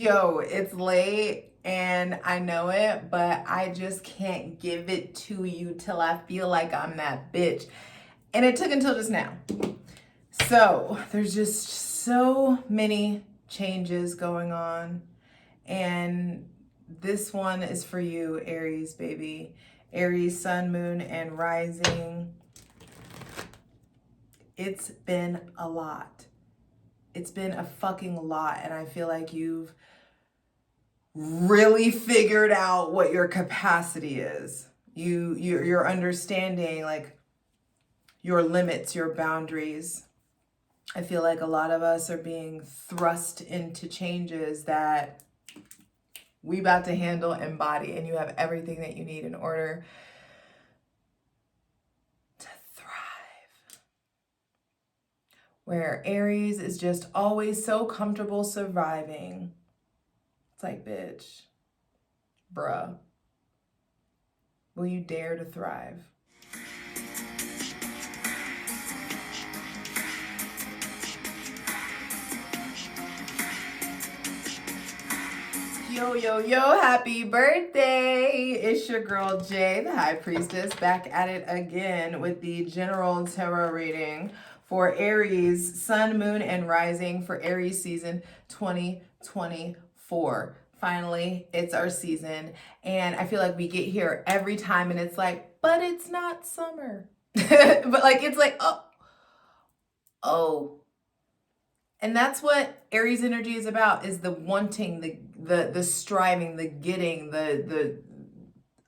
Yo, it's late and I know it, but I just can't give it to you till I feel like I'm that bitch. And it took until just now. So there's just so many changes going on. And this one is for you, Aries, baby. Aries, sun, moon, and rising. It's been a lot. It's been a fucking lot. And I feel like you've really figured out what your capacity is. You're understanding like your limits, your boundaries. I feel like a lot of us are being thrust into changes that we about to handle and embody, and you have everything that you need in order to thrive. Where Aries is just always so comfortable surviving. It's like, bitch, bruh, will you dare to thrive? Yo, yo, yo, happy birthday. It's your girl, Jay, the High Priestess, back at it again with the general tarot reading for Aries, Sun, Moon, and Rising for Aries season 2024. Finally, it's our season, and I feel like we get here every time, and it's like, but it's not summer. But like, it's like, oh. And that's what Aries energy is about, is the wanting, the striving, the getting, the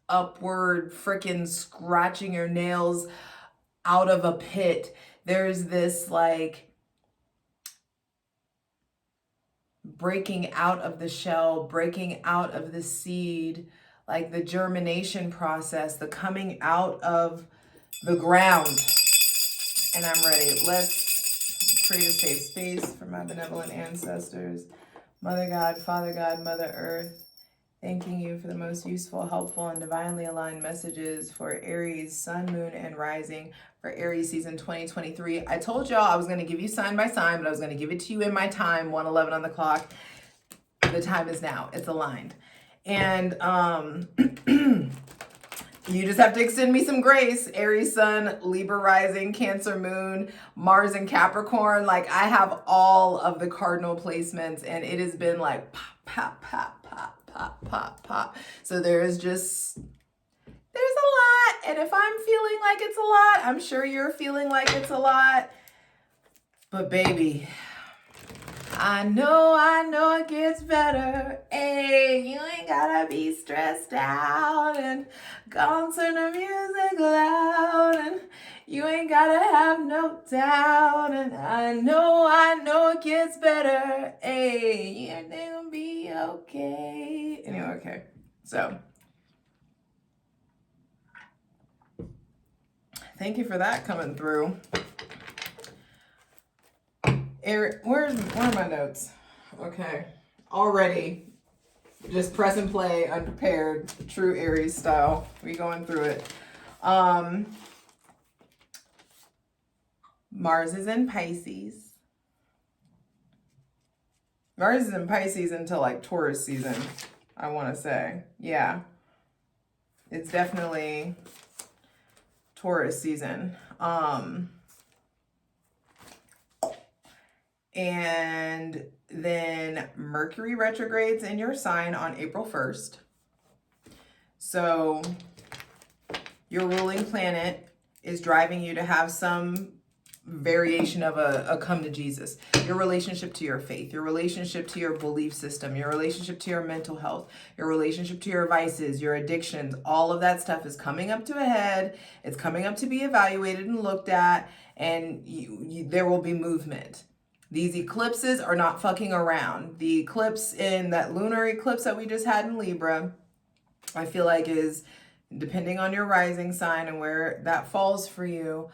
upward freaking scratching your nails out of a pit. There's this like breaking out of the shell, breaking out of the seed, like the germination process, the coming out of the ground. And I'm ready. Let's create a safe space for my benevolent ancestors. Mother God, Father God, Mother Earth, thanking you for the most useful, helpful, and divinely aligned messages for Aries, Sun, Moon, and Rising for Aries season 2023. I told y'all I was going to give you sign by sign, but I was going to give it to you in my time, 1:11 on the clock. The time is now. It's aligned. And you just have to extend me some grace. Aries sun, Libra rising, Cancer moon, Mars and Capricorn. Like, I have all of the cardinal placements, and it has been like pop, pop, pop, pop, pop, pop, pop. So there's a lot. And if I'm feeling like it's a lot, I'm sure you're feeling like it's a lot. But baby, I know it gets better. Hey, you ain't gotta be stressed out, and gonna turn the music loud, and you ain't gotta have no doubt. And I know it gets better. Hey, you're gonna be okay. Anyway, okay. So thank you for that coming through. Where are my notes? Okay. Already just press and play, unprepared, true Aries style. We going through it. Mars is in Pisces. Mars is in Pisces until like Taurus season, I want to say. Yeah. It's definitely Taurus season. And then Mercury retrogrades in your sign on April 1st. So your ruling planet is driving you to have some variation of a come to Jesus. Your relationship to your faith, your relationship to your belief system, your relationship to your mental health, your relationship to your vices, your addictions, all of that stuff is coming up to a head. It's coming up to be evaluated and looked at, and there will be movement. These eclipses are not fucking around. The eclipse in that lunar eclipse that we just had in Libra, I feel like is, depending on your rising sign and where that falls for you,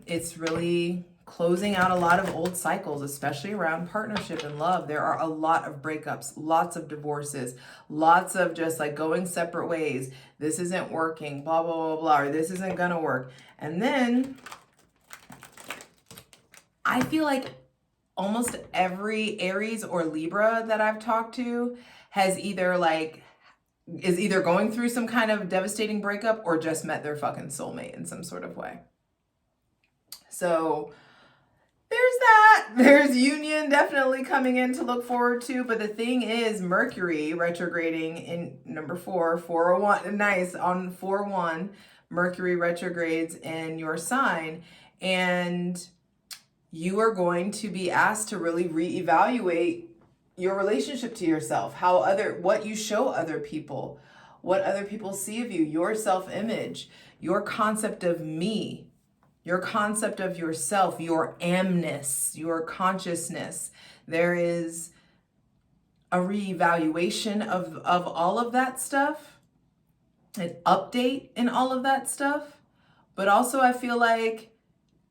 it's really closing out a lot of old cycles, especially around partnership and love. There are a lot of breakups, lots of divorces, lots of just like going separate ways. This isn't working, blah, blah, blah, blah, or this isn't gonna work. And then I feel like almost every Aries or Libra that I've talked to has either like, is either going through some kind of devastating breakup or just met their fucking soulmate in some sort of way. So there's that. There's union definitely coming in to look forward to. But the thing is, Mercury retrograding in number 401, nice, on 4-1, Mercury retrogrades in your sign. And you are going to be asked to really reevaluate your relationship to yourself, what you show other people, what other people see of you, your self-image, your concept of me, your concept of yourself, your amness, your consciousness. There is a reevaluation of all of that stuff, an update in all of that stuff. But also I feel like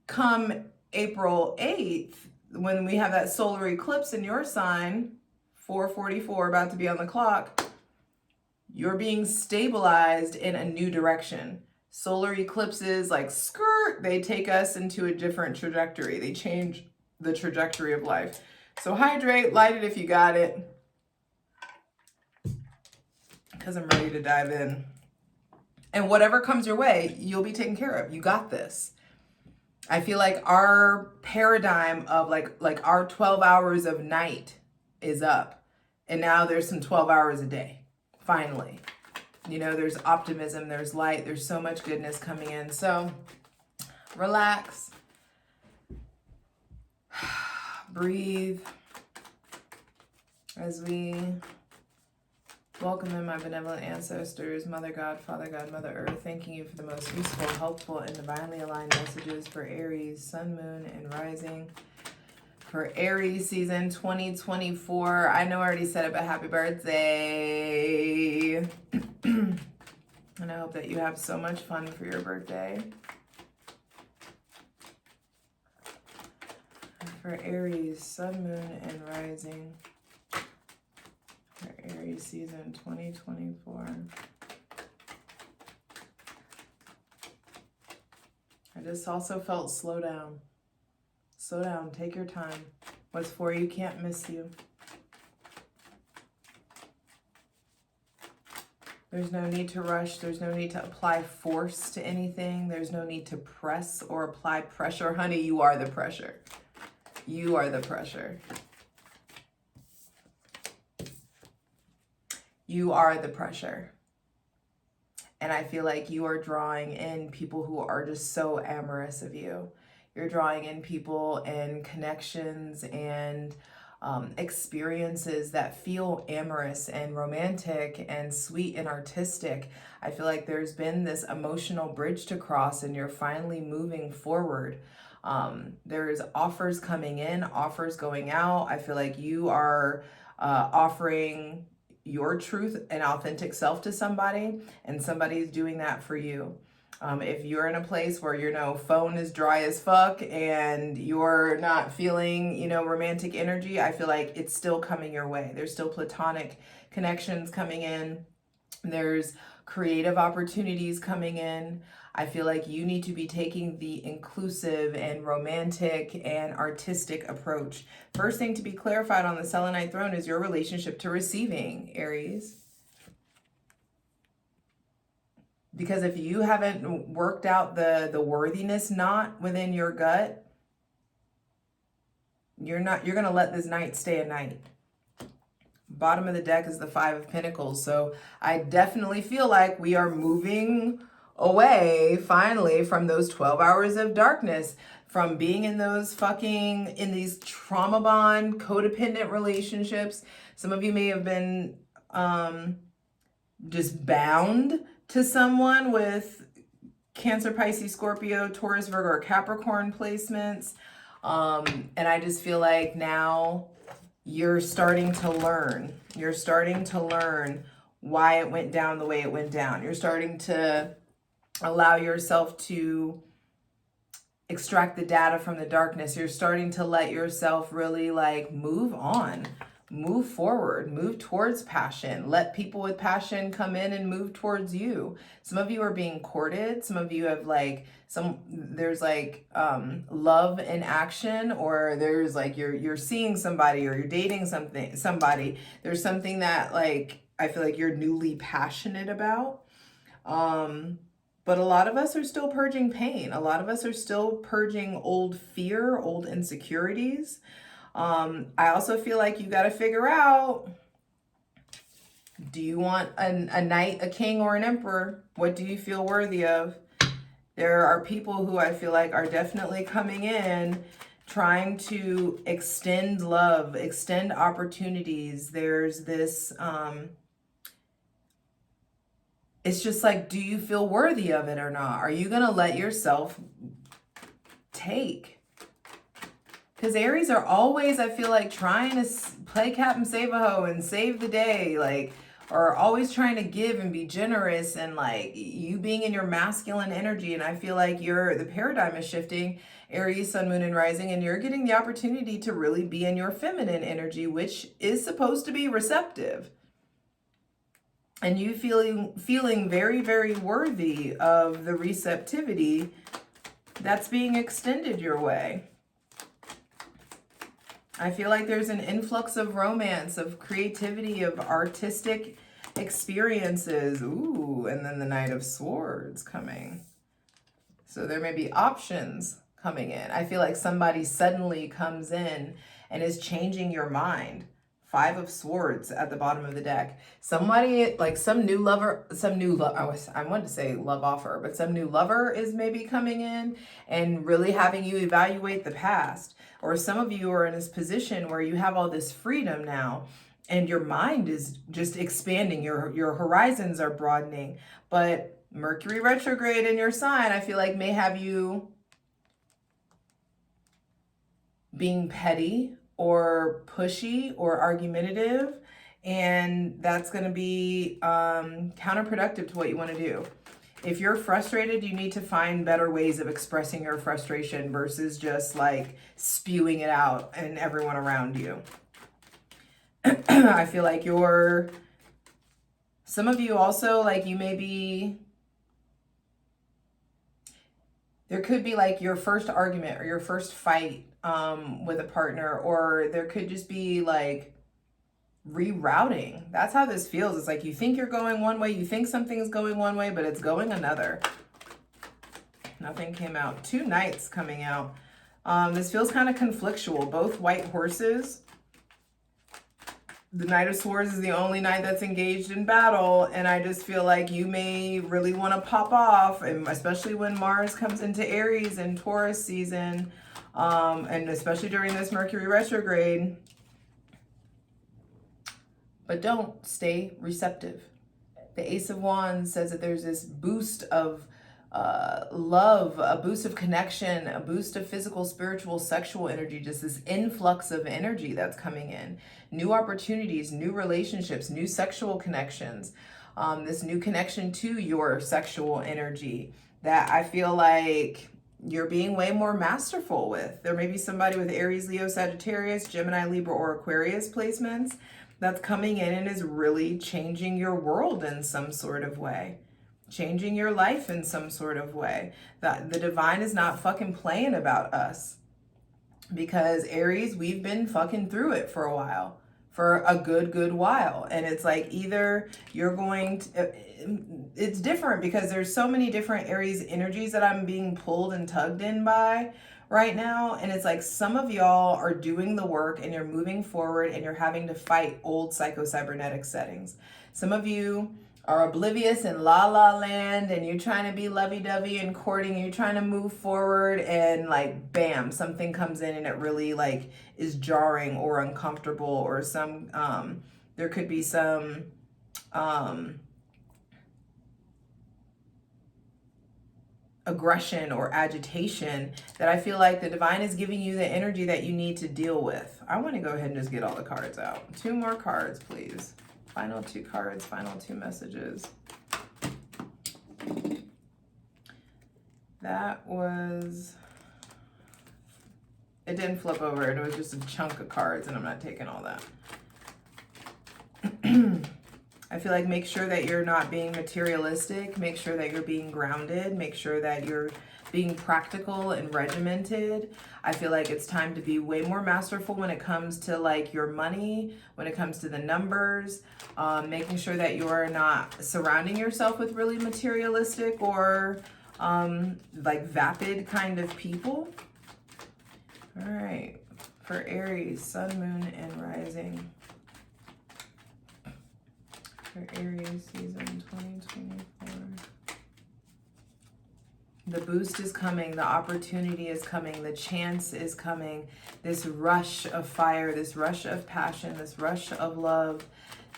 come April 8th, when we have that solar eclipse in your sign, 4:44 about to be on the clock, you're being stabilized in a new direction. Solar eclipses, like skirt, they take us into a different trajectory. They change the trajectory of life. So hydrate, light it if you got it, because I'm ready to dive in. And whatever comes your way, you'll be taken care of. You got this. I feel like our paradigm of like our 12 hours of night is up. And now there's some 12 hours a day, finally. You know, there's optimism, there's light, there's so much goodness coming in. So relax, breathe as we welcome in my benevolent ancestors, Mother God, Father God, Mother Earth, thanking you for the most useful, helpful, and divinely aligned messages for Aries, Sun, Moon, and Rising. For Aries season 2024, I know I already said it, but happy birthday. And I hope that you have so much fun for your birthday. For Aries, Sun, Moon, and Rising. For Aries season 2024. I just also felt slow down. Slow down, take your time. What's for you can't miss you. There's no need to rush. There's no need to apply force to anything. There's no need to press or apply pressure. Honey, you are the pressure. You are the pressure. You are the pressure. And I feel like you are drawing in people who are just so amorous of you. You're drawing in people and connections and experiences that feel amorous and romantic and sweet and artistic. I feel like there's been this emotional bridge to cross and you're finally moving forward. There's offers coming in, offers going out. I feel like you are offering your truth and authentic self to somebody, and somebody's doing that for you. If you're in a place where your phone is dry as fuck and you're not feeling, romantic energy, I feel like it's still coming your way. There's still platonic connections coming in. There's creative opportunities coming in. I feel like you need to be taking the inclusive and romantic and artistic approach. First thing to be clarified on the selenite throne is your relationship to receiving, Aries. Because if you haven't worked out the worthiness knot within your gut, you're going to let this night stay a night. Bottom of the deck is the 5 of Pentacles. So I definitely feel like we are moving away finally from those 12 hours of darkness, from being in these trauma bond, codependent relationships. Some of you may have been just bound to someone with Cancer, Pisces, Scorpio, Taurus, Virgo, or Capricorn placements. And I just feel like now you're starting to learn. You're starting to learn why it went down the way it went down. You're starting to allow yourself to extract the data from the darkness. You're starting to let yourself really move on. move forward, move towards passion. Let people with passion come in and move towards you. Some of you are being courted. Some of you have like there's like love in action, or there's like you're seeing somebody, or you're dating somebody. There's something that like I feel like you're newly passionate about. But a lot of us are still purging pain. A lot of us are still purging old fear, old insecurities. I also feel like you got to figure out, do you want a knight, a king, or an emperor? What do you feel worthy of? There are people who I feel like are definitely coming in, trying to extend love, extend opportunities. There's this, it's just like, do you feel worthy of it or not? Are you going to let yourself take? Because Aries are always, I feel like, trying to play Captain Save-A-Ho and save the day, like, or always trying to give and be generous, and like you being in your masculine energy. And I feel like the paradigm is shifting, Aries, Sun, Moon, and Rising, and you're getting the opportunity to really be in your feminine energy, which is supposed to be receptive. And you feeling very, very worthy of the receptivity that's being extended your way. I feel like there's an influx of romance, of creativity, of artistic experiences. Ooh, and then the Knight of Swords coming. So there may be options coming in. I feel like somebody suddenly comes in and is changing your mind. 5 of Swords at the bottom of the deck. Somebody, like some new lover, I wanted to say love offer, but some new lover is maybe coming in and really having you evaluate the past. Or some of you are in this position where you have all this freedom now and your mind is just expanding. Your horizons are broadening. But Mercury retrograde in your sign, I feel like may have you being petty or pushy or argumentative, and that's going to be counterproductive to what you want to do. If you're frustrated, you need to find better ways of expressing your frustration versus just like spewing it out and everyone around you. I feel like some of you also, like you may be, there could be like your first argument or your first fight with a partner, or there could just be like rerouting. That's how this feels. It's like you think you're going one way, you think something is going one way, but it's going another. Nothing came out. 2 knights coming out. This feels kind of conflictual. Both white horses. The Knight of Swords is the only knight that's engaged in battle, and I just feel like you may really want to pop off, and especially when Mars comes into Aries in Taurus season, and especially during this Mercury retrograde. But don't stay receptive. The Ace of Wands says that there's this boost of love, a boost of connection, a boost of physical, spiritual, sexual energy, just this influx of energy that's coming in. New opportunities, new relationships, new sexual connections, this new connection to your sexual energy that I feel like you're being way more masterful with. There may be somebody with Aries, Leo, Sagittarius, Gemini, Libra, or Aquarius placements that's coming in and is really changing your world in some sort of way. Changing your life in some sort of way. That the divine is not fucking playing about us. Because Aries, we've been fucking through it for a while. For a good while. And it's like either you're going to, it's different because there's so many different Aries energies that I'm being pulled and tugged in by right now. And it's like some of y'all are doing the work and you're moving forward and you're having to fight old psycho-cybernetic settings. Some of you are oblivious in la la land and you're trying to be lovey-dovey and courting, you're trying to move forward, and like bam, something comes in and it really like is jarring or uncomfortable, or some there could be some aggression or agitation that I feel like the divine is giving you the energy that you need to deal with. I want to go ahead and just get all the cards out. 2 more cards, please. Final 2 cards, final 2 messages. That was, it didn't flip over. It was just a chunk of cards and I'm not taking all that. I feel like make sure that you're not being materialistic. Make sure that you're being grounded. Make sure that you're being practical and regimented. I feel like it's time to be way more masterful when it comes to like your money, when it comes to the numbers, making sure that you're not surrounding yourself with really materialistic or like vapid kind of people. All right, for Aries, Sun, Moon, and Rising. For Aries season 2024. The boost is coming, the opportunity is coming, the chance is coming, this rush of fire, this rush of passion, this rush of love,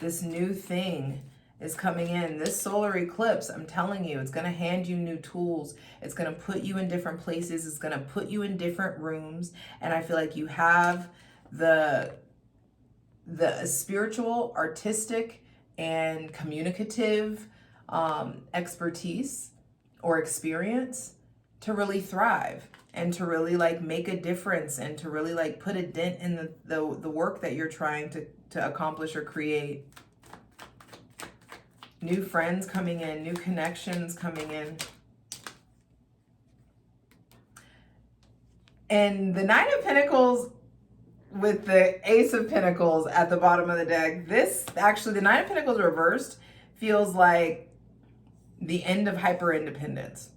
this new thing is coming in. This solar eclipse, I'm telling you, it's going to hand you new tools. It's going to put you in different places. It's going to put you in different rooms. And I feel like you have the spiritual, artistic, and communicative expertise or experience to really thrive and to really like make a difference and to really like put a dent in the work that you're trying to accomplish or create. New friends coming in, new connections coming in. And the Nine of Pentacles with the Ace of Pentacles at the bottom of the deck, this actually, the Nine of Pentacles reversed feels like the end of hyper independence.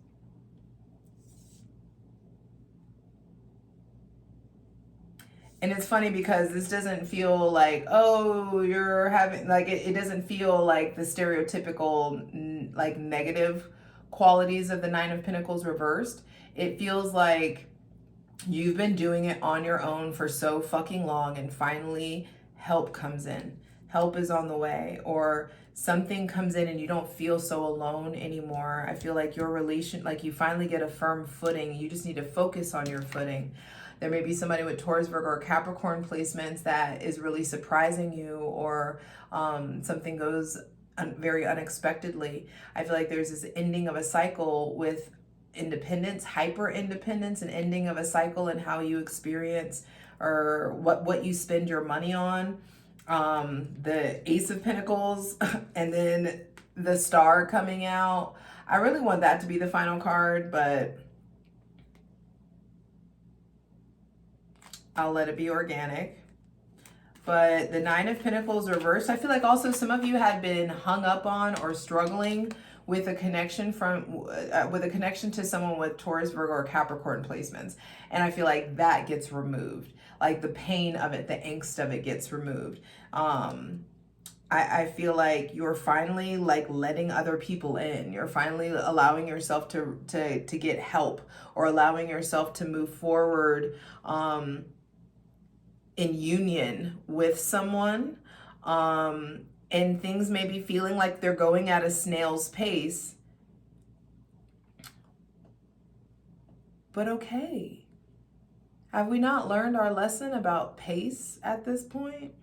And it's funny because this doesn't feel like, oh, you're having, like, it doesn't feel like the stereotypical, like, negative qualities of the Nine of Pentacles reversed. It feels like you've been doing it on your own for so fucking long, and finally help comes in. Help is on the way, or something comes in and you don't feel so alone anymore. I feel like your relation, like you finally get a firm footing. You just need to focus on your footing. There may be somebody with Taurus, Virgo, or Capricorn placements that is really surprising you, or something goes very unexpectedly. I feel like there's this ending of a cycle with independence, hyper independence, an ending of a cycle in how you experience or what you spend your money on. The Ace of Pentacles and then the Star coming out. I really want that to be the final card, but I'll let it be organic. But the Nine of Pentacles reversed, I feel like also some of you had been hung up on or struggling with a connection to someone with Taurus, Virgo, or Capricorn placements. And I feel like that gets removed. Like the pain of it, the angst of it gets removed. I feel like you're finally like letting other people in. You're finally allowing yourself to get help, or allowing yourself to move forward in union with someone. And things may be feeling like they're going at a snail's pace. But okay. Have we not learned our lesson about pace at this point?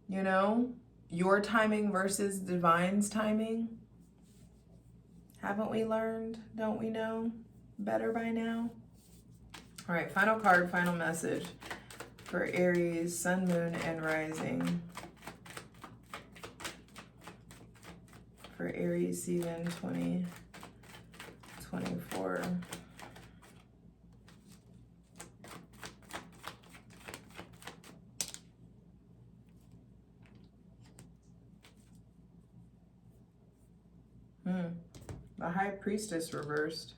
You know, your timing versus divine's timing. Haven't we learned? Don't we know better by now? All right, final card, final message for Aries, Sun, Moon, and Rising. For Aries season 2024. The High Priestess reversed.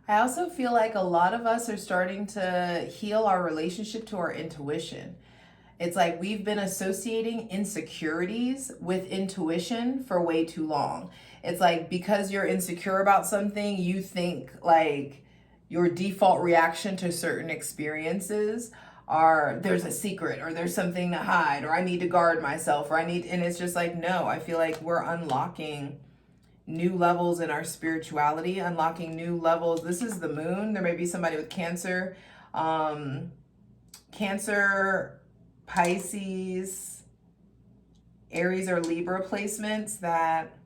I also feel like a lot of us are starting to heal our relationship to our intuition. It's like we've been associating insecurities with intuition for way too long. It's like because you're insecure about something, you think like your default reaction to certain experiences are there's a secret, or there's something to hide, or I need to guard myself, or and it's just like, no, I feel like we're unlocking new levels in our spirituality, unlocking new levels. This is the moon. There may be somebody with Cancer, Cancer, Pisces, Aries, or Libra placements that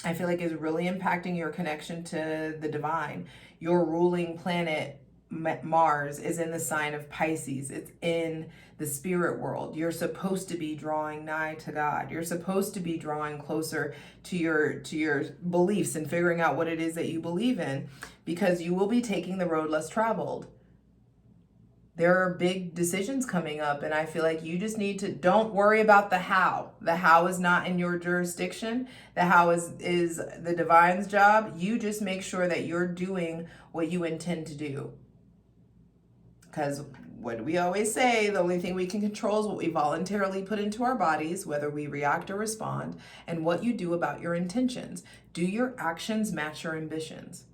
I feel like is really impacting your connection to the divine. Your ruling planet Mars is in the sign of Pisces. It's in the spirit world. You're supposed to be drawing nigh to God. You're supposed to be drawing closer to your beliefs and figuring out what it is that you believe in, because you will be taking the road less traveled. There are big decisions coming up, and I feel like you just need to, don't worry about the how. The how is not in your jurisdiction. The how is the divine's job. You just make sure that you're doing what you intend to do. Because what do we always say? The only thing we can control is what we voluntarily put into our bodies, whether we react or respond, and what you do about your intentions. Do your actions match your ambitions?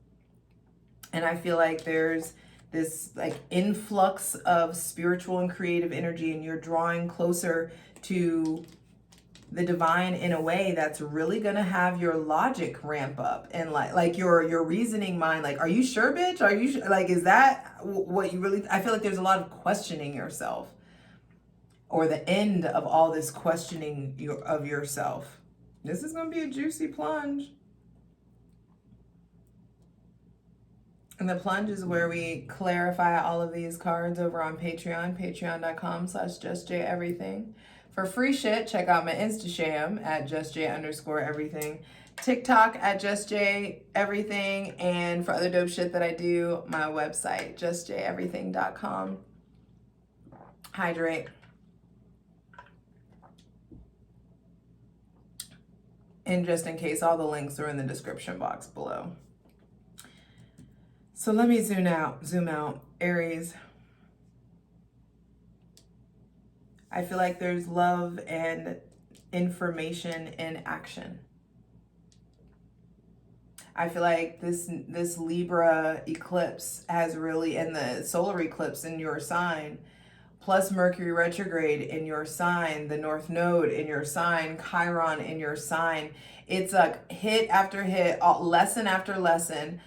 And I feel like there's this like influx of spiritual and creative energy, and you're drawing closer to the divine in a way that's really gonna have your logic ramp up, and like your reasoning mind. Like, are you sure, bitch? Are you like, is that what you really? I feel like there's a lot of questioning yourself, or the end of all this questioning of yourself. This is gonna be a juicy plunge. And the plunge is where we clarify all of these cards over on Patreon, patreon.com/JustJEverything. For free shit, check out my Instasham at JustJ_everything, TikTok at JustJEverything, and for other dope shit that I do, my website, JustJEverything.com. Hydrate. And just in case, all the links are in the description box below. So let me zoom out, Aries. I feel like there's love and information in action. I feel like this Libra eclipse has really, and the solar eclipse in your sign, plus Mercury retrograde in your sign, the North Node in your sign, Chiron in your sign. It's like hit after hit, lesson after lesson,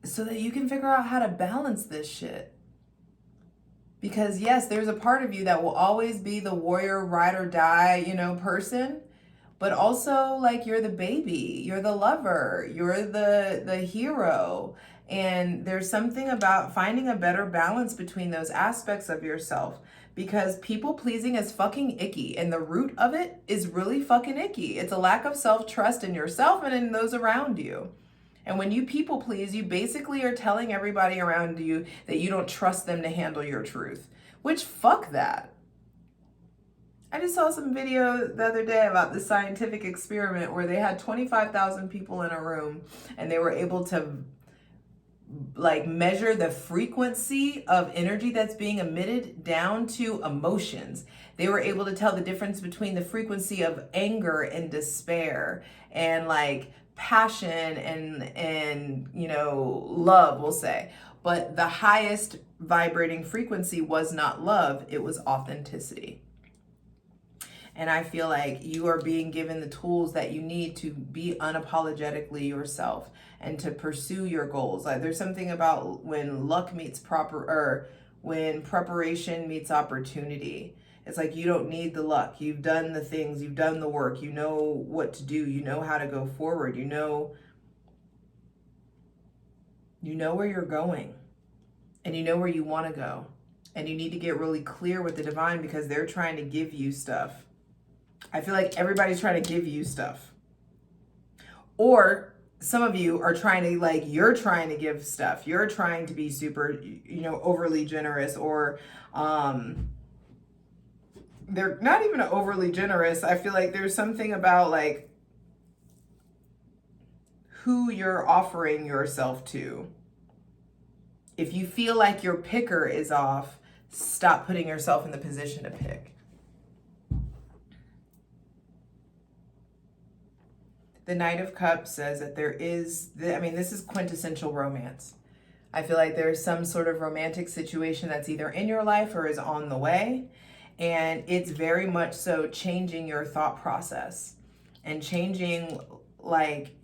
so that you can figure out how to balance this shit. Because yes, there's a part of you that will always be the warrior, ride or die, person. But also, like, you're the baby, you're the lover, you're the hero. And there's something about finding a better balance between those aspects of yourself. Because people pleasing is fucking icky. And the root of it is really fucking icky. It's a lack of self-trust in yourself and in those around you. And when you people please, you basically are telling everybody around you that you don't trust them to handle your truth. Which, fuck that. I just saw some video the other day about this scientific experiment where they had 25,000 people in a room, and they were able to like measure the frequency of energy that's being emitted down to emotions. They were able to tell the difference between the frequency of anger and despair, and like passion and love, we'll say. But the highest vibrating frequency was not love, it was authenticity. And I feel like you are being given the tools that you need to be unapologetically yourself and to pursue your goals. Like, there's something about when luck meets when preparation meets opportunity. It's like you don't need the luck. You've done the things, you've done the work, you know what to do, you know how to go forward, you know where you're going, and you know where you want to go. And you need to get really clear with the divine, because they're trying to give you stuff. I feel like everybody's trying to give you stuff. Or some of you are trying to, like, you're trying to give stuff. You're trying to be super, overly generous, or they're not even overly generous. I feel like there's something about like who you're offering yourself to. If you feel like your picker is off, stop putting yourself in the position to pick. The Knight of Cups says that there is, this is quintessential romance. I feel like there's some sort of romantic situation that's either in your life or is on the way. And it's very much so changing your thought process and changing like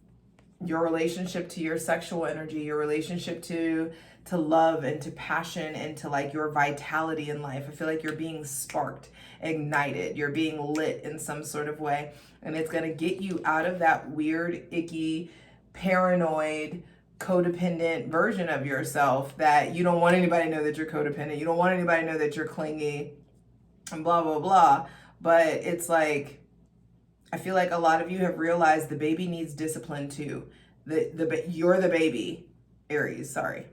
your relationship to your sexual energy, your relationship to love and to passion and to like your vitality in life. I feel like you're being sparked, ignited, you're being lit in some sort of way. And it's going to get you out of that weird, icky, paranoid, codependent version of yourself that you don't want anybody to know that you're codependent. You don't want anybody to know that you're clingy and blah, blah, blah. But it's like, I feel like a lot of you have realized the baby needs discipline too. You're the baby, Aries, sorry.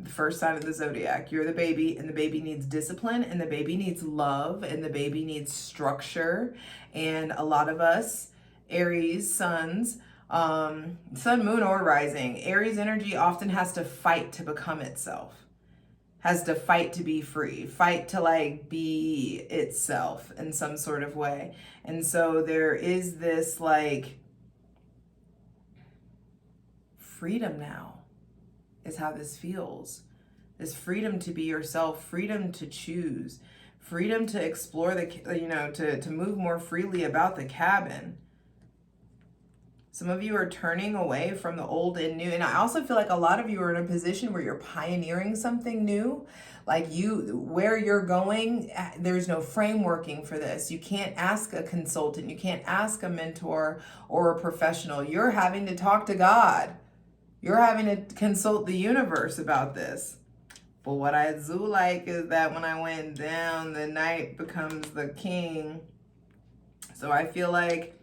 The first sign of the zodiac. You're the baby, and the baby needs discipline, and the baby needs love, and the baby needs structure. And a lot of us, Aries, suns, sun, moon, or rising, Aries energy often has to fight to become itself, has to fight to be free, fight to like be itself in some sort of way. And so there is this like freedom now is how this feels. This freedom to be yourself, freedom to choose, freedom to explore the, you know, to move more freely about the cabin. Some of you are turning away from the old and new. And I also feel like a lot of you are in a position where you're pioneering something new. Like where you're going, there's no frameworking for this. You can't ask a consultant. You can't ask a mentor or a professional. You're having to talk to God. You're having to consult the universe about this. But what I do like is that when I went down, the night becomes the king. So I feel like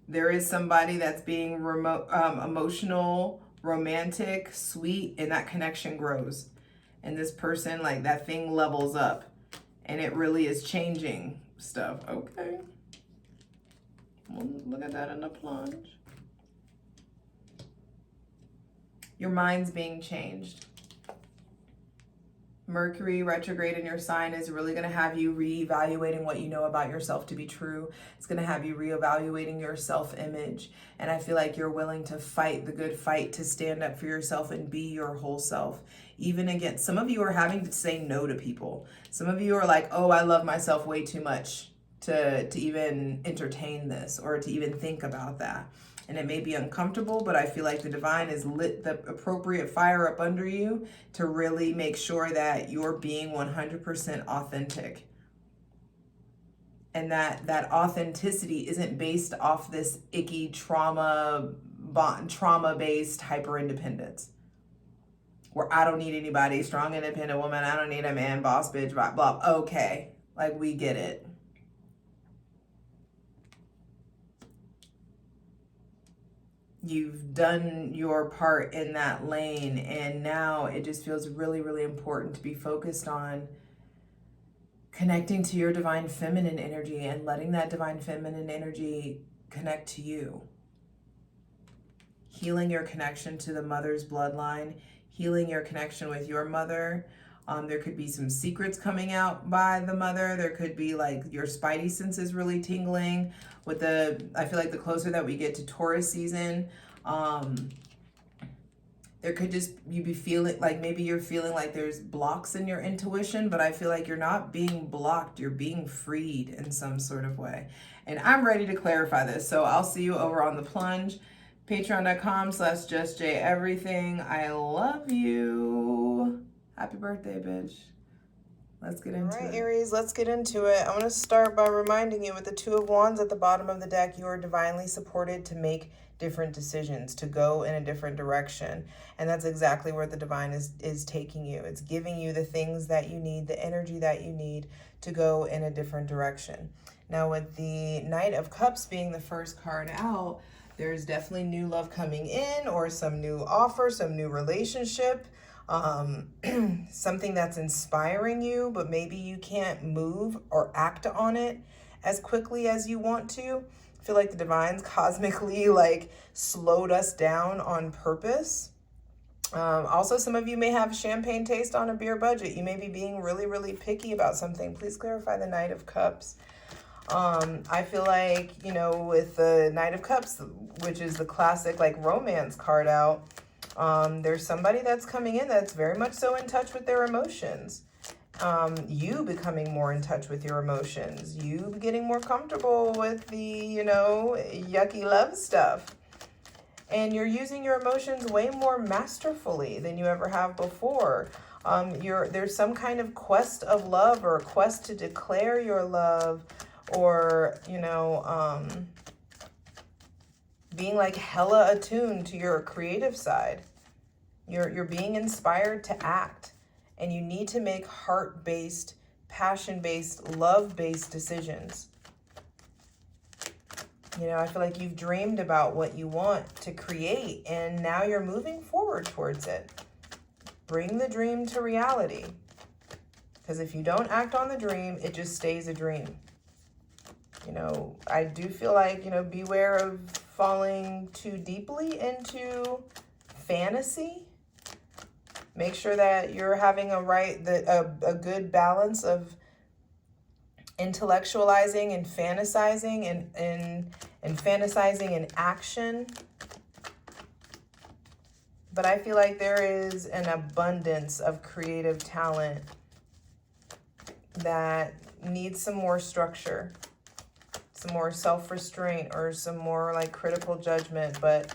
there is somebody that's being emotional, romantic, sweet, and that connection grows. And this person, like that thing levels up. And it really is changing stuff. Okay. Well, look at that in the plunge. Your mind's being changed. Mercury retrograde in your sign is really going to have you reevaluating what you know about yourself to be true. It's going to have you reevaluating your self-image. And I feel like you're willing to fight the good fight to stand up for yourself and be your whole self. Even against, some of you are having to say no to people. Some of you are like, oh, I love myself way too much to even entertain this or to even think about that. And it may be uncomfortable, but I feel like the divine has lit the appropriate fire up under you to really make sure that you're being 100% authentic. And that authenticity isn't based off this icky trauma-based hyper-independence. Where I don't need anybody, strong, independent woman, I don't need a man, boss, bitch, blah, blah. Okay, like we get it. You've done your part in that lane, and now it just feels really, really important to be focused on connecting to your divine feminine energy and letting that divine feminine energy connect to you. Healing your connection to the mother's bloodline, healing your connection with your mother. There could be some secrets coming out by the mother. There could be like your spidey senses really tingling. With I feel like the closer that we get to Taurus season, there could just, you be feeling like maybe you're feeling like there's blocks in your intuition, but I feel like you're not being blocked. You're being freed in some sort of way. And I'm ready to clarify this. So I'll see you over on the plunge. Patreon.com/JustJEverything. I love you. Happy birthday, bitch. Let's get into it. All right, Aries, let's get into it. I want to start by reminding you with the Two of Wands at the bottom of the deck, you are divinely supported to make different decisions, to go in a different direction. And that's exactly where the divine is taking you. It's giving you the things that you need, the energy that you need to go in a different direction. Now, with the Knight of Cups being the first card out, there's definitely new love coming in, or some new offer, some new relationship. Something that's inspiring you, but maybe you can't move or act on it as quickly as you want to. I feel like the divine's cosmically like slowed us down on purpose. Also, some of you may have champagne taste on a beer budget. You may be being really, really picky about something. Please clarify the Knight of Cups. I feel like, you know, with the Knight of Cups, which is the classic like romance card out, there's somebody that's coming in that's very much so in touch with their emotions. You becoming more in touch with your emotions. You getting more comfortable with the, you know, yucky love stuff. And you're using your emotions way more masterfully than you ever have before. There's some kind of quest of love, or a quest to declare your love, or, you know, being like hella attuned to your creative side. You're being inspired to act, and you need to make heart-based, passion-based, love-based decisions. You know, I feel like you've dreamed about what you want to create, and now you're moving forward towards it. Bring the dream to reality. Because if you don't act on the dream, it just stays a dream. You know, I do feel like, you know, beware of falling too deeply into fantasy. Make sure that you're having a good balance of intellectualizing and fantasizing and fantasizing in action. But I feel like there is an abundance of creative talent that needs some more structure, some more self-restraint, or some more like critical judgment. But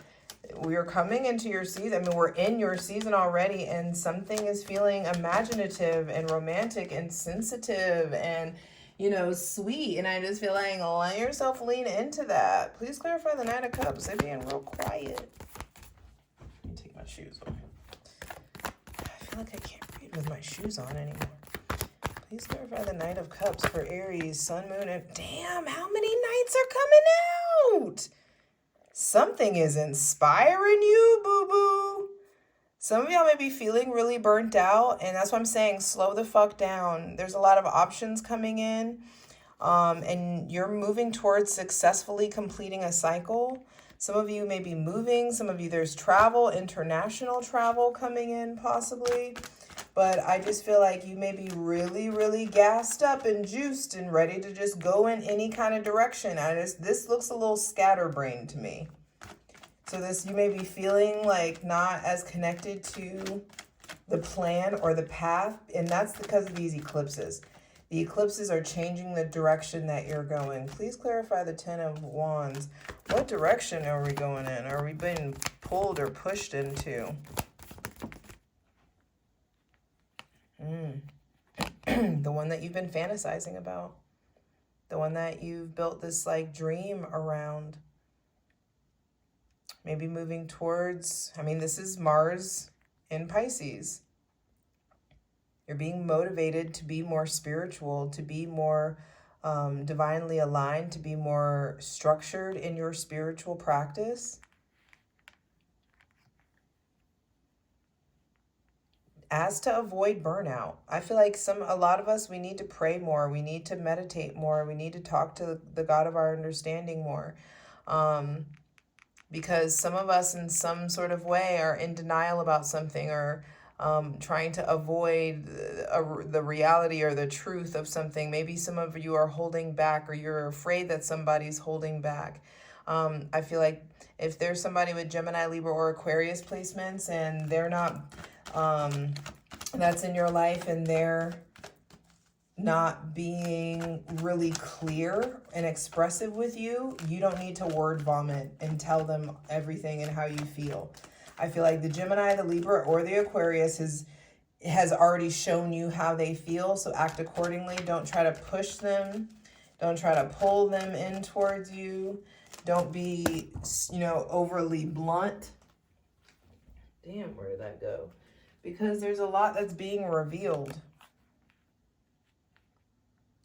we are coming into your season. I mean, we're in your season already, and something is feeling imaginative and romantic and sensitive and, you know, sweet. And I just feel like let yourself lean into that. Please clarify the Knight of Cups. They're being real quiet. Let me take my shoes off. I feel like I can't read with my shoes on anymore. Please clarify the Knight of Cups for Aries, Sun, Moon, and... Damn, how many Knights are coming out? Something is inspiring you, boo-boo. Some of y'all may be feeling really burnt out, and that's why I'm saying slow the fuck down. There's a lot of options coming in, and you're moving towards successfully completing a cycle. Some of you may be moving. Some of you, there's travel, international travel coming in possibly. But I just feel like you may be really, really gassed up and juiced and ready to just go in any kind of direction. This looks a little scatterbrained to me. So you may be feeling like not as connected to the plan or the path. And that's because of these eclipses. The eclipses are changing the direction that you're going. Please clarify the Ten of Wands. What direction are we going in? Are we being pulled or pushed into? The one that you've been fantasizing about. The one that you've built this like dream around. Maybe moving towards, I mean, this is Mars in Pisces. You're being motivated to be more spiritual, to be more divinely aligned, to be more structured in your spiritual practice. As to avoid burnout. I feel like a lot of us, we need to pray more. We need to meditate more. We need to talk to the God of our understanding more. Because some of us in some sort of way are in denial about something, or trying to avoid the reality or the truth of something. Maybe some of you are holding back, or you're afraid that somebody's holding back. I feel like if there's somebody with Gemini, Libra, or Aquarius placements, and they're not... that's in your life, and they're not being really clear and expressive with you, you don't need to word vomit and tell them everything and how you feel. I feel like the Gemini, the Libra, or the Aquarius has already shown you how they feel, so act accordingly. Don't try to push them. Don't try to pull them in towards you. Don't be, you know, overly blunt. Damn, where did that go? Because there's a lot that's being revealed.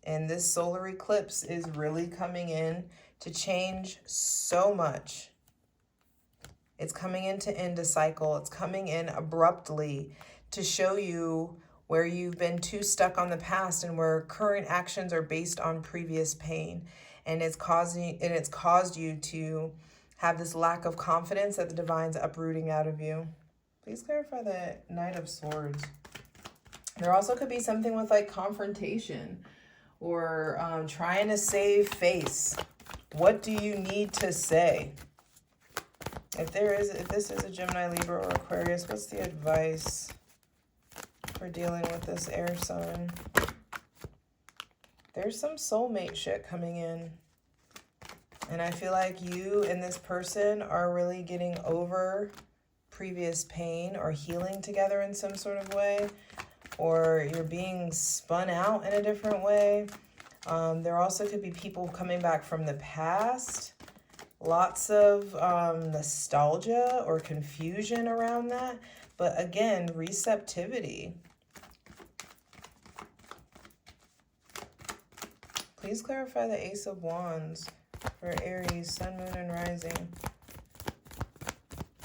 And this solar eclipse is really coming in to change so much. It's coming in to end a cycle. It's coming in abruptly to show you where you've been too stuck on the past and where current actions are based on previous pain. And it's caused you to have this lack of confidence that the divine's uprooting out of you. Please clarify the Knight of Swords. There also could be something with like confrontation, or trying to save face. What do you need to say? If this is a Gemini, Libra, or Aquarius, what's the advice for dealing with this air sign? There's some soulmate shit coming in. And I feel like you and this person are really getting over previous pain, or healing together in some sort of way, or you're being spun out in a different way. There also could be people coming back from the past. Lots of nostalgia or confusion around that. But again, receptivity. Please clarify the Ace of Wands for Aries, Sun, Moon, and Rising.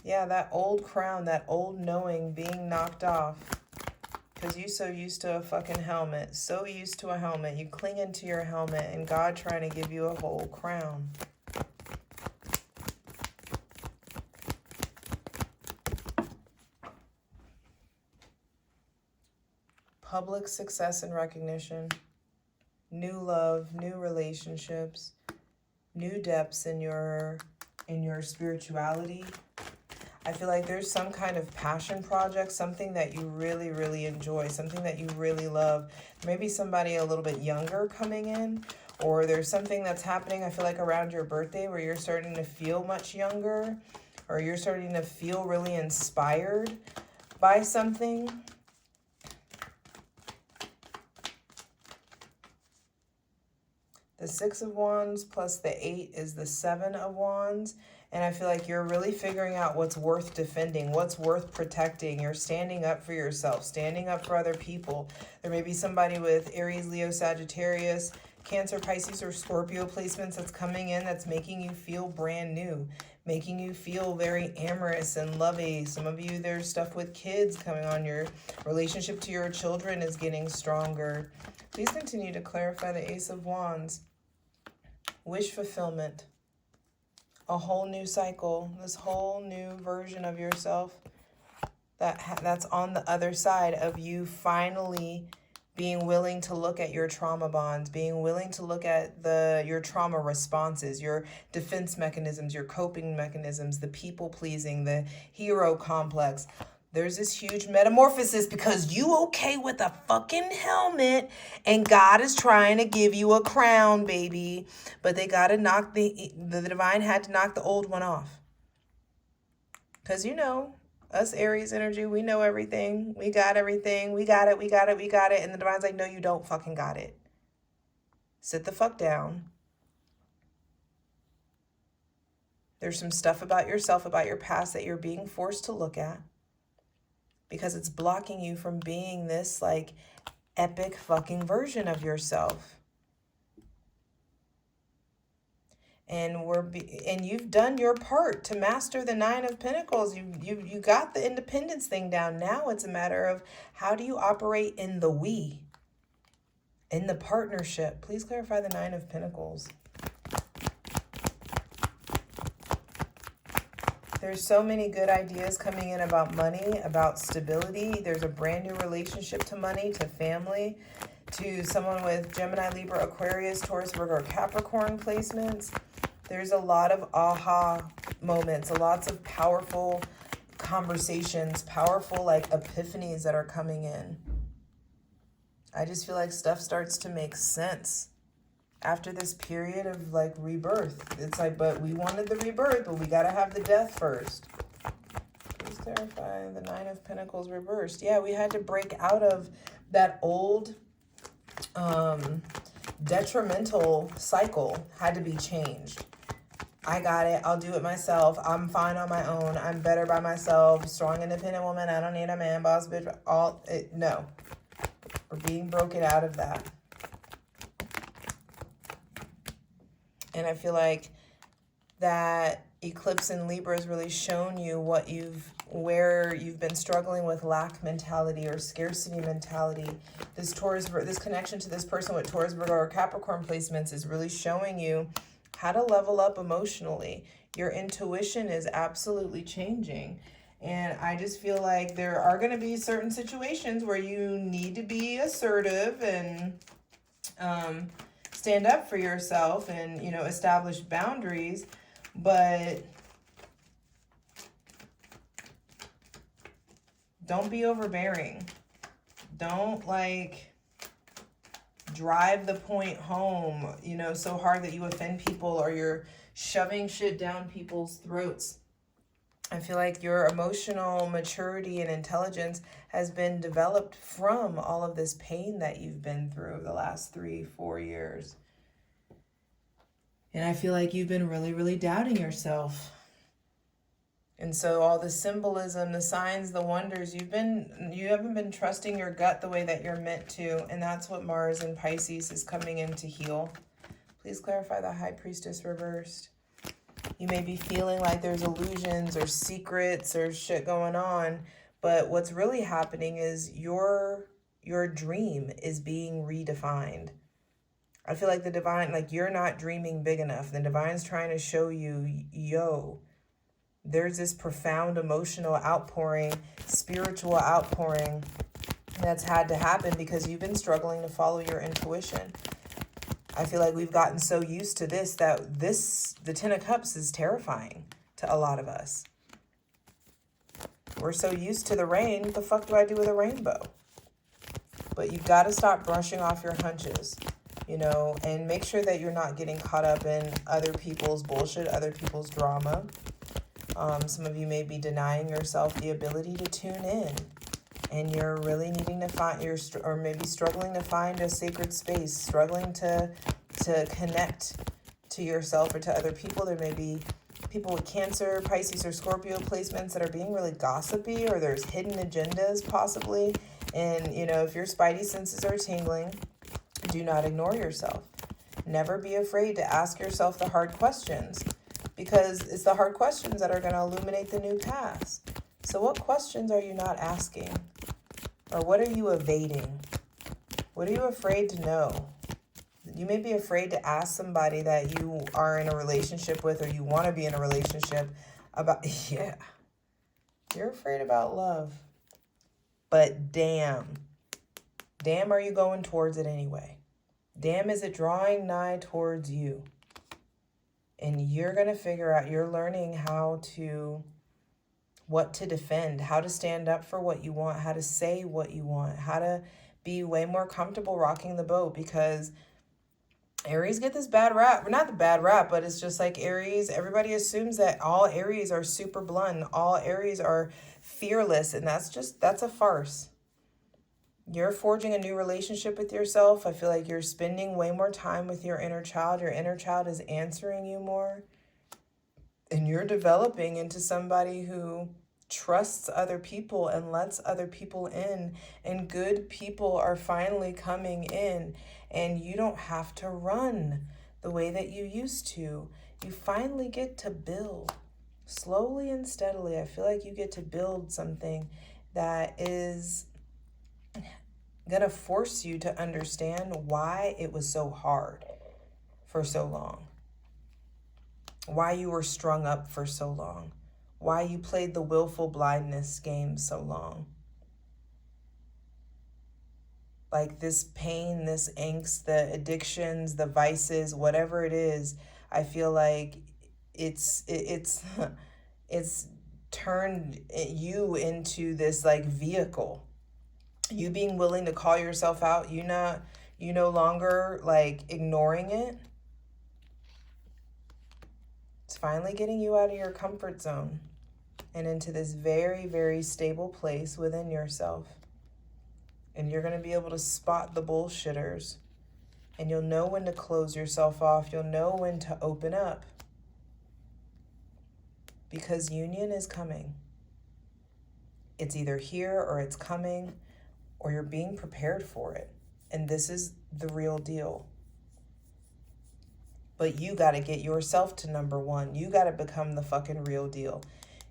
Yeah, that old crown, that old knowing being knocked off. Because you're so used to a fucking helmet. So used to a helmet. You cling into your helmet and God trying to give you a whole crown. Public success and recognition. New love, new relationships, new depths in your spirituality. I feel like there's some kind of passion project, something that you really, really enjoy, something that you really love. Maybe somebody a little bit younger coming in, or there's something that's happening, I feel like around your birthday where you're starting to feel much younger, or you're starting to feel really inspired by something. The Six of Wands plus the 8 is the Seven of Wands. And I feel like you're really figuring out what's worth defending, what's worth protecting. You're standing up for yourself, standing up for other people. There may be somebody with Aries, Leo, Sagittarius, Cancer, Pisces, or Scorpio placements that's coming in that's making you feel brand new, making you feel very amorous and lovey. Some of you, there's stuff with kids coming on. Your relationship to your children is getting stronger. Please continue to clarify the Ace of Wands. Wish fulfillment. A whole new cycle. This whole new version of yourself that's on the other side of you finally being willing to look at your trauma bonds, being willing to look at your trauma responses, your defense mechanisms, your coping mechanisms, the people pleasing, the hero complex. There's this huge metamorphosis because you okay with a fucking helmet and God is trying to give you a crown, baby. But they got to knock the divine had to knock the old one off. Because you know, us Aries energy, we know everything. We got everything. We got it. We got it. We got it. And the divine's like, no, you don't fucking got it. Sit the fuck down. There's some stuff about yourself, about your past that you're being forced to look at. Because it's blocking you from being this like epic fucking version of yourself. And you've done your part to master the Nine of Pentacles. You got the independence thing down. Now it's a matter of how do you operate in the we, in the partnership. Please clarify the Nine of Pentacles. There's so many good ideas coming in about money, about stability. There's a brand new relationship to money, to family, to someone with Gemini, Libra, Aquarius, Taurus, Virgo, or Capricorn placements. There's a lot of aha moments, lots of powerful conversations, powerful like epiphanies that are coming in. I just feel like stuff starts to make sense after this period of like rebirth. It's like, but we wanted the rebirth, but we got to have the death first. Please clarify the Nine of Pentacles reversed. Yeah, we had to break out of that old detrimental cycle. Had to be changed. I got it. I'll do it myself. I'm fine on my own. I'm better by myself. Strong, independent woman. I don't need a man, boss, bitch. No. We're being broken out of that. And I feel like that eclipse in Libra has really shown you where you've been struggling with lack mentality or scarcity mentality. This connection to this person with Taurus, Virgo, or Capricorn placements is really showing you how to level up emotionally. Your intuition is absolutely changing. And I just feel like there are going to be certain situations where you need to be assertive and stand up for yourself and, you know, establish boundaries, but don't be overbearing. Don't like drive the point home, you know, so hard that you offend people or you're shoving shit down people's throats. I feel like your emotional maturity and intelligence has been developed from all of this pain that you've been through the last 3-4 years. And I feel like you've been really, really doubting yourself. And so all the symbolism, the signs, the wonders, you haven't been trusting your gut the way that you're meant to. And that's what Mars in Pisces is coming in to heal. Please clarify the High Priestess reversed. You may be feeling like there's illusions or secrets or shit going on, but what's really happening is your dream is being redefined. I feel like the divine, like you're not dreaming big enough. The divine's trying to show you, yo, there's this profound emotional outpouring, spiritual outpouring that's had to happen because you've been struggling to follow your intuition. I feel like we've gotten so used to this that the Ten of Cups is terrifying to a lot of us. We're so used to the rain. What the fuck do I do with a rainbow? But you've got to stop brushing off your hunches, you know, and make sure that you're not getting caught up in other people's bullshit, other people's drama. Some of you may be denying yourself the ability to tune in. And you're really needing to find, or maybe struggling to find a sacred space, struggling to connect to yourself or to other people. There may be people with Cancer, Pisces, or Scorpio placements that are being really gossipy, or there's hidden agendas possibly. And, you know, if your spidey senses are tingling, do not ignore yourself. Never be afraid to ask yourself the hard questions, because it's the hard questions that are going to illuminate the new paths. So what questions are you not asking? Or what are you evading? What are you afraid to know? You may be afraid to ask somebody that you are in a relationship with or you want to be in a relationship about. Yeah. You're afraid about love. But damn are you going towards it anyway? Damn, is it drawing nigh towards you? And you're going to figure out, you're learning what to defend, how to stand up for what you want, how to say what you want, how to be way more comfortable rocking the boat, because Aries get this bad rap. Well, not the bad rap, but it's just like Aries, everybody assumes that all Aries are super blunt, all Aries are fearless, and that's a farce. You're forging a new relationship with yourself. I feel like you're spending way more time with your inner child. Your inner child is answering you more. And you're developing into somebody who trusts other people and lets other people in. And good people are finally coming in. And you don't have to run the way that you used to. You finally get to build. Slowly and steadily, I feel like you get to build something that is going to force you to understand why it was so hard for so long. Why you were strung up for so long, why you played the willful blindness game so long. Like this pain, this angst, the addictions, the vices, whatever it is, I feel like it's turned you into this like vehicle. You being willing to call yourself out, you no longer like ignoring it. It's finally getting you out of your comfort zone and into this very, very stable place within yourself. And you're going to be able to spot the bullshitters. And you'll know when to close yourself off. You'll know when to open up. Because union is coming. It's either here or it's coming, or you're being prepared for it. And this is the real deal. But you got to get yourself to number one. You got to become the fucking real deal.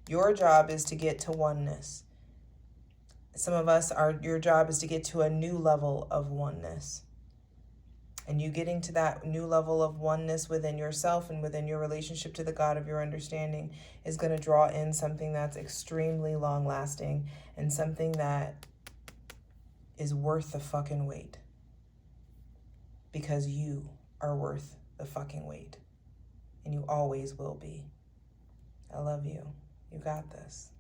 Your job is to get to oneness. Some of us, your job is to get to a new level of oneness. And you getting to that new level of oneness within yourself and within your relationship to the God of your understanding is going to draw in something that's extremely long lasting and something that is worth the fucking wait. Because you are worth the fucking wait. And you always will be. I love you. You got this.